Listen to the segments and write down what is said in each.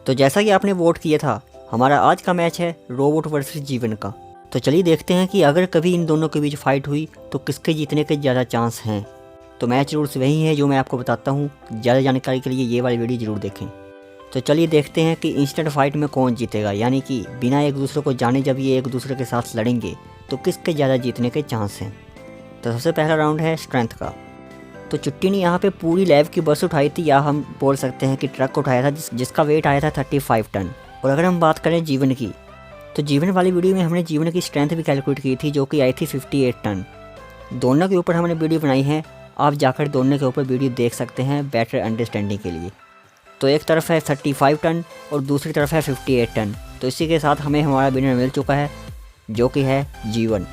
तो जैसा कि आपने वोट किया था, हमारा आज का मैच है रोबोट वर्सेस जीवन का। तो चलिए देखते हैं कि अगर कभी इन दोनों के बीच फाइट हुई तो किसके जीतने के ज़्यादा चांस हैं। तो मैच रूल्स वही हैं जो मैं आपको बताता हूँ। ज़्यादा जानकारी के लिए ये वाली वीडियो ज़रूर देखें। तो चलिए देखते हैं कि इंस्टेंट फाइट में कौन जीतेगा, यानी कि बिना एक दूसरे को जाने जब ये एक दूसरे के साथ लड़ेंगे तो किसके ज़्यादा जीतने के चांस हैं। तो सबसे पहला राउंड है स्ट्रेंथ का। तो चुट्टी ने यहाँ पे पूरी लैब की बस उठाई थी, या हम बोल सकते हैं कि ट्रक उठाया था जिसका वेट आया था 35 टन। और अगर हम बात करें जीवन की, तो जीवन वाली वीडियो में हमने जीवन की स्ट्रेंथ भी कैलकुलेट की थी जो कि आई थी 58 टन। दोनों के ऊपर हमने वीडियो बनाई है, आप जाकर दोनों के ऊपर वीडियो देख सकते हैं बेटर अंडरस्टैंडिंग के लिए। तो एक तरफ है 35 टन और दूसरी तरफ है 58 टन। तो इसी के साथ हमें हमारा विनर मिल चुका है जो कि है जीवन।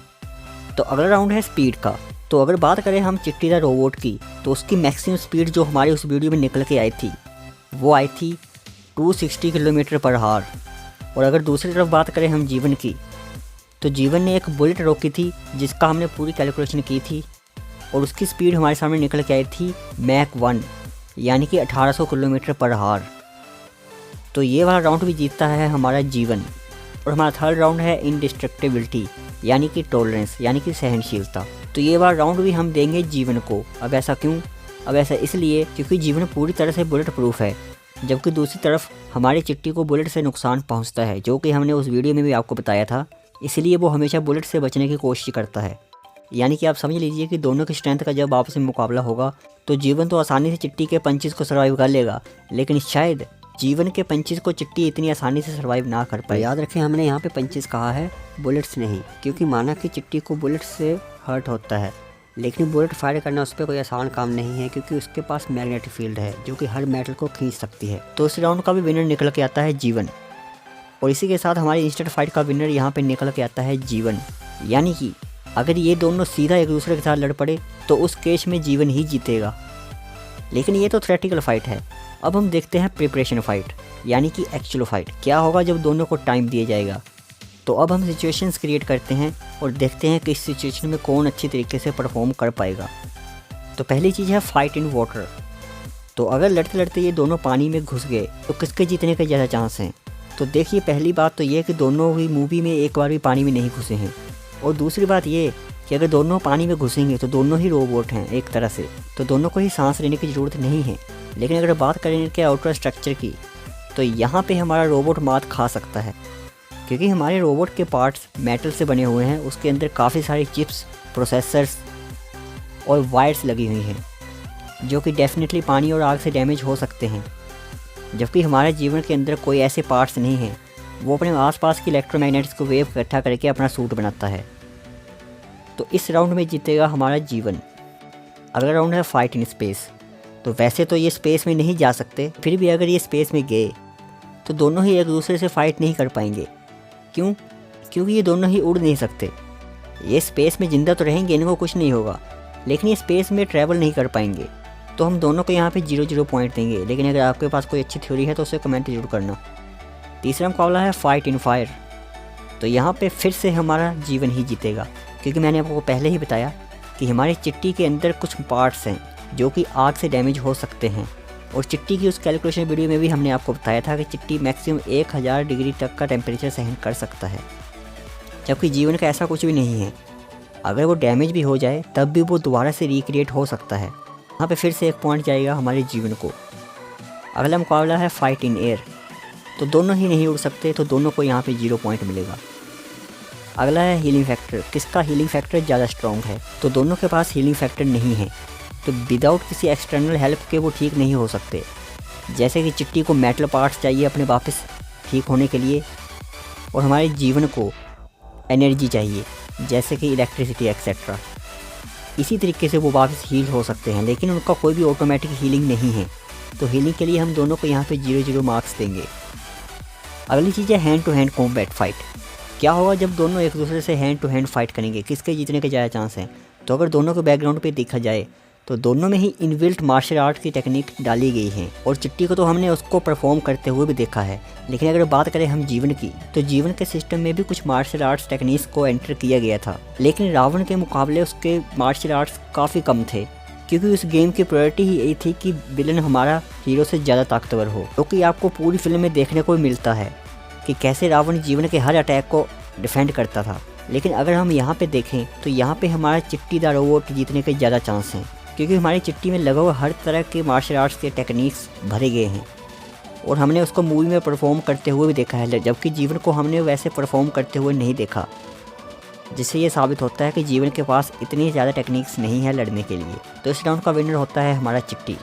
तो अगला राउंड है स्पीड का। तो अगर बात करें हम चिट्टी द रोबोट की, तो उसकी मैक्सिमम स्पीड जो हमारी उस वीडियो में निकल के आई थी वो आई थी 260 किलोमीटर पर आवर। और अगर दूसरी तरफ बात करें हम जीवन की, तो जीवन ने एक बुलेट रोकी थी जिसका हमने पूरी कैलकुलेशन की थी और उसकी स्पीड हमारे सामने निकल के आई थी मैक 1, यानी कि 1800 किलोमीटर पर आवर। तो ये वाला राउंड भी जीतता है हमारा जीवन। और हमारा थर्ड राउंड है इंडिस्ट्रक्टिबिलिटी, यानी कि टॉलरेंस, यानी कि सहनशीलता। तो ये वाला राउंड भी हम देंगे जीवन को। अब ऐसा क्यों? अब ऐसा इसलिए क्योंकि जीवन पूरी तरह से बुलेट प्रूफ है, जबकि दूसरी तरफ हमारी चिट्टी को बुलेट से नुकसान पहुंचता है, जो कि हमने उस वीडियो में भी आपको बताया था। इसलिए वो हमेशा बुलेट से बचने की कोशिश करता है। यानी कि आप समझ लीजिए कि दोनों की स्ट्रेंथ का जब आपस में मुकाबला होगा तो जीवन तो आसानी से चिट्टी के पंचेस को सर्वाइव कर लेगा, लेकिन शायद जीवन के पंचेस को चिट्टी इतनी आसानी से सर्वाइव ना कर पाए। याद रखें, हमने यहाँ पे पंचेस कहा है, बुलेट्स नहीं, क्योंकि माना कि चिट्टी को बुलेट से हर्ट होता है, लेकिन बुलेट फायर करना उस पर कोई आसान काम नहीं है क्योंकि उसके पास मैग्नेटिक फील्ड है जो कि हर मेटल को खींच सकती है। तो इस राउंड का भी विनर निकल के आता है जीवन। और इसी के साथ हमारी इंस्टेंट फाइट का विनर यहाँ पे निकल के आता है जीवन। यानी कि अगर ये दोनों सीधा एक दूसरे के साथ लड़ पड़े तो उस केस में जीवन ही जीतेगा। लेकिन ये तो थ्योरेटिकल फाइट है। अब हम देखते हैं प्रिपरेशन फाइट, यानी कि एक्चुअल फाइट। क्या होगा जब दोनों को टाइम दिया जाएगा। तो अब हम सिचुएशंस क्रिएट करते हैं और देखते हैं कि इस सिचुएशन में कौन अच्छी तरीके से परफॉर्म कर पाएगा। तो पहली चीज़ है फाइट इन वाटर। तो अगर लड़ते लड़ते ये दोनों पानी में घुस गए तो किसके जीतने के ज़्यादा चांस हैं। तो देखिए, पहली बात तो ये कि दोनों ही मूवी में एक बार भी पानी में नहीं घुसे हैं। और दूसरी बात ये कि अगर दोनों पानी में घुसेंगे तो दोनों ही रोबोट हैं एक तरह से, तो दोनों को ही सांस लेने की ज़रूरत नहीं है। लेकिन अगर बात करें इनके आउटर स्ट्रक्चर की, तो यहाँ पे हमारा रोबोट मात खा सकता है, क्योंकि हमारे रोबोट के पार्ट्स मेटल से बने हुए हैं। उसके अंदर काफ़ी सारी चिप्स, प्रोसेसर्स और वायर्स लगी हुई हैं जो कि डेफिनेटली पानी और आग से डैमेज हो सकते हैं। जबकि हमारे जीवन के अंदर कोई ऐसे पार्ट्स नहीं हैं। वो अपने आसपास की इलेक्ट्रोमैग्नेट्स को वेव इकट्ठा करके अपना सूट बनाता है। तो इस राउंड में जीतेगा हमारा जीवन। अगला राउंड है फाइट इन स्पेस। तो वैसे तो ये स्पेस में नहीं जा सकते, फिर भी अगर ये स्पेस में गए तो दोनों ही एक दूसरे से फाइट नहीं कर पाएंगे। क्यों? क्योंकि ये दोनों ही उड़ नहीं सकते। ये स्पेस में ज़िंदा तो रहेंगे, इनको कुछ नहीं होगा, लेकिन ये स्पेस में ट्रैवल नहीं कर पाएंगे। तो हम दोनों को यहाँ पे 0-0 पॉइंट देंगे। लेकिन अगर आपके पास कोई अच्छी थ्योरी है तो उसे कमेंट जरूर करना। तीसरा मुकाबला है फाइट इन फायर। तो यहाँ पे फिर से हमारा जीवन ही जीतेगा, क्योंकि मैंने आपको पहले ही बताया कि हमारी चिट्टी के अंदर कुछ पार्ट्स हैं जो कि आग से डैमेज हो सकते हैं। और चिट्टी की उस कैलकुलेशन वीडियो में भी हमने आपको बताया था कि चिट्टी मैक्सिमम 1000 डिग्री तक का टेम्परेचर सहन कर सकता है, जबकि जीवन का ऐसा कुछ भी नहीं है। अगर वो डैमेज भी हो जाए तब भी वो दोबारा से रिक्रिएट हो सकता है। यहाँ पे फिर से 1 पॉइंट जाएगा हमारे जीवन को। अगला मुकाबला है फाइट इन एयर। तो दोनों ही नहीं उड़ सकते, तो दोनों को यहाँ पे 0 पॉइंट मिलेगा। अगला है हीलिंग फैक्टर। किसका हीलिंग फैक्टर ज़्यादा स्ट्रॉन्ग है। तो दोनों के पास हीलिंग फैक्टर नहीं है, तो विदाउट किसी एक्सटर्नल हेल्प के वो ठीक नहीं हो सकते। जैसे कि चिट्टी को मेटल पार्ट्स चाहिए अपने वापस ठीक होने के लिए, और हमारे जीवन को एनर्जी चाहिए जैसे कि इलेक्ट्रिसिटी एक्सेट्रा। इसी तरीके से वो वापस हील हो सकते हैं, लेकिन उनका कोई भी ऑटोमेटिक हीलिंग नहीं है। तो हीलिंग के लिए हम दोनों को यहाँ पे 0-0 मार्क्स देंगे। अगली चीज़ है hand to hand combat fight. क्या होगा जब दोनों एक दूसरे से हैंड टू हैंड फाइट करेंगे, किसके जीतने के ज़्यादा चांस हैं। तो अगर दोनों के बैकग्राउंड पे देखा जाए तो दोनों में ही इनबिल्ट मार्शल आर्ट की टेक्निक डाली गई है, और चिट्टी को तो हमने उसको परफॉर्म करते हुए भी देखा है। लेकिन अगर बात करें हम जीवन की, तो जीवन के सिस्टम में भी कुछ मार्शल आर्ट्स टेक्निक्स को एंटर किया गया था, लेकिन रावण के मुकाबले उसके मार्शल आर्ट्स काफ़ी कम थे। क्योंकि उस गेम की प्रायोरिटी ही यही थी कि विलन हमारा हीरो से ज़्यादा ताकतवर हो। क्योंकि आपको पूरी फिल्म में देखने को मिलता है कि कैसे रावण जीवन के हर अटैक को डिफेंड करता था। लेकिन अगर हम यहाँ पे देखें तो यहाँ पे हमारा चिट्टी द रोबोट जीतने के ज़्यादा चांस हैं, क्योंकि हमारी चिट्टी में लगभग हर तरह के मार्शल आर्ट्स के टेक्निक्स भरे गए हैं और हमने उसको मूवी में परफॉर्म करते हुए भी देखा है, जबकि जीवन को हमने वैसे परफॉर्म करते हुए नहीं देखा, जिससे ये साबित होता है कि जीवन के पास इतनी ज़्यादा टेक्निक्स नहीं है लड़ने के लिए। तो इस राउंड का विनर होता है हमारा चिट्टी।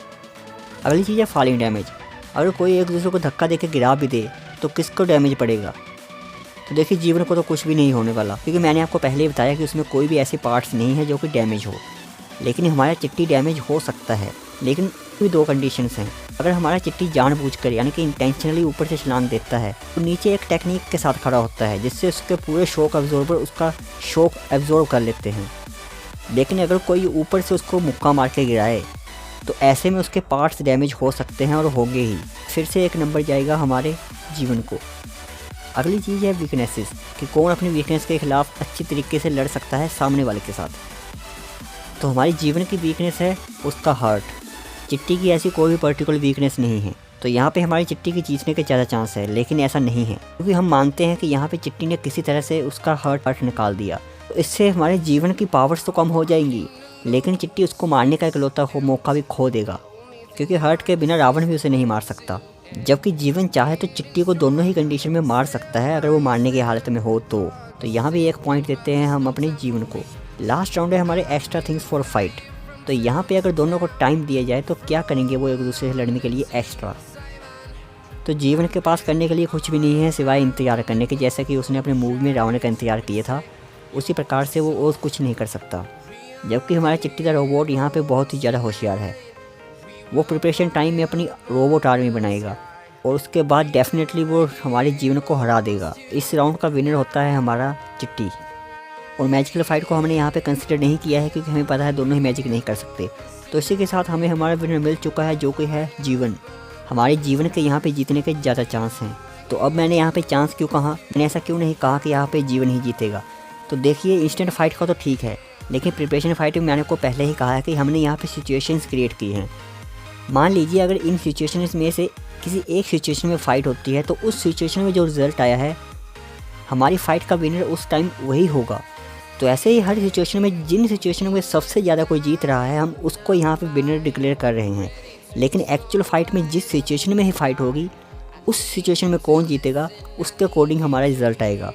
अगली चीज़ है फॉलिंग डैमेज। अगर कोई एक दूसरे को धक्का देकर गिरा भी दे तो किसको डैमेज पड़ेगा? तो देखिए, जीवन को तो कुछ भी नहीं होने वाला, क्योंकि मैंने आपको पहले ही बताया कि उसमें कोई भी ऐसे पार्ट्स नहीं है जो कि डैमेज हो। लेकिन हमारा चिट्टी डैमेज हो सकता है, लेकिन भी दो कंडीशंस हैं। अगर हमारा चिट्टी जानबूझकर यानी कि इंटेंशनली ऊपर से छलांग देता है तो नीचे एक टेक्निक के साथ खड़ा होता है, जिससे उसके पूरे शॉक एब्जॉर्बर उसका शॉक एब्जॉर्ब कर लेते हैं। लेकिन अगर कोई ऊपर से उसको मुक्का मार के गिराए तो ऐसे में उसके पार्ट्स डैमेज हो सकते हैं और होंगे ही। फिर से एक नंबर जाएगा हमारे जीवन को। अगली चीज़ है वीकनेसेस, कि कौन अपनी वीकनेस के खिलाफ अच्छी तरीके से लड़ सकता है सामने वाले के साथ। तो हमारी जीवन की वीकनेस है उसका हार्ट। चिट्टी की ऐसी कोई भी पर्टिकुलर वीकनेस नहीं है, तो यहाँ पे हमारी चिट्टी की जीतने के ज़्यादा चांस है। लेकिन ऐसा नहीं है, क्योंकि हम मानते हैं कि यहाँ पे चिट्टी ने किसी तरह से उसका हार्ट निकाल दिया, तो इससे हमारे जीवन की पावर्स तो कम हो जाएंगी, लेकिन चिट्टी उसको मारने का इकलौता मौका भी खो देगा, क्योंकि हार्ट के बिना रावण भी उसे नहीं मार सकता। जबकि जीवन चाहे तो चिट्टी को दोनों ही कंडीशन में मार सकता है, अगर वो मारने की हालत में हो तो यहाँ भी एक पॉइंट देते हैं हम अपने जीवन को। लास्ट राउंड है हमारे एक्स्ट्रा थिंग्स फॉर फाइट। तो यहाँ पे अगर दोनों को टाइम दिया जाए तो क्या करेंगे वो एक दूसरे से लड़ने के लिए एक्स्ट्रा? तो जीवन के पास करने के लिए कुछ भी नहीं है सिवाय इंतजार करने के। जैसा कि उसने अपने मूवी में रावण का इंतजार किया था, उसी प्रकार से वो और कुछ नहीं कर सकता। जबकि हमारा चिट्टी का रोबोट यहाँ पे बहुत ही ज़्यादा होशियार है। वो प्रिपरेशन टाइम में अपनी रोबोट आर्मी बनाएगा और उसके बाद डेफिनेटली वो हमारे जीवन को हरा देगा। इस राउंड का विनर होता है हमारा चिट्टी। और मैजिकल फाइट को हमने यहाँ पे कंसिडर नहीं किया है, क्योंकि हमें पता है दोनों ही मैजिक नहीं कर सकते। तो इसी के साथ हमें हमारा विनर मिल चुका है, जो कि है जीवन। हमारे जीवन के यहाँ पे जीतने के ज़्यादा चांस हैं। तो अब मैंने यहाँ पे चांस क्यों कहा, मैंने ऐसा क्यों नहीं कहा कि यहाँ पे जीवन ही जीतेगा? तो देखिए, इंस्टेंट फाइट का तो ठीक है, लेकिन प्रिपरेशन फाइट में मैंने आपको पहले ही कहा है कि हमने यहाँ पे सिचुएशंस क्रिएट की हैं। मान लीजिए अगर इन सिचुएशंस में से किसी एक सिचुएशन में फ़ाइट होती है, तो उस सिचुएशन में जो रिज़ल्ट आया है, हमारी फ़ाइट का विनर उस टाइम वही होगा। तो ऐसे ही हर सिचुएशन में जिन सिचुएशनों में सबसे ज़्यादा कोई जीत रहा है, हम उसको यहाँ पे विनर डिक्लेयर कर रहे हैं। लेकिन एक्चुअल फ़ाइट में जिस सिचुएशन में ही फ़ाइट होगी, उस सिचुएशन में कौन जीतेगा उसके अकॉर्डिंग हमारा रिज़ल्ट आएगा।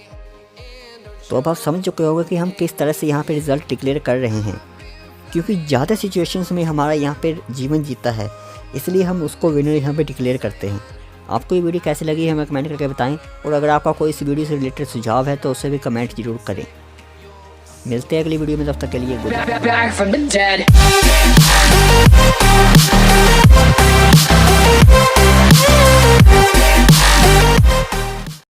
तो अब आप समझ चुके होंगे कि हम किस तरह से यहाँ पे रिज़ल्ट डिक्लेयर कर रहे हैं, क्योंकि ज़्यादा सिचुएशंस में हमारा यहाँ पे जीवन जीता है, इसलिए हम उसको विनर यहाँ पे डिक्लेयर करते हैं। आपको ये वीडियो कैसी लगी हमें कमेंट करके बताएं, और अगर आपका कोई इस वीडियो से रिलेटेड सुझाव है तो उसे भी कमेंट जरूर करें। मिलते हैं अगली वीडियो में, तब तक के लिए गुड बाय।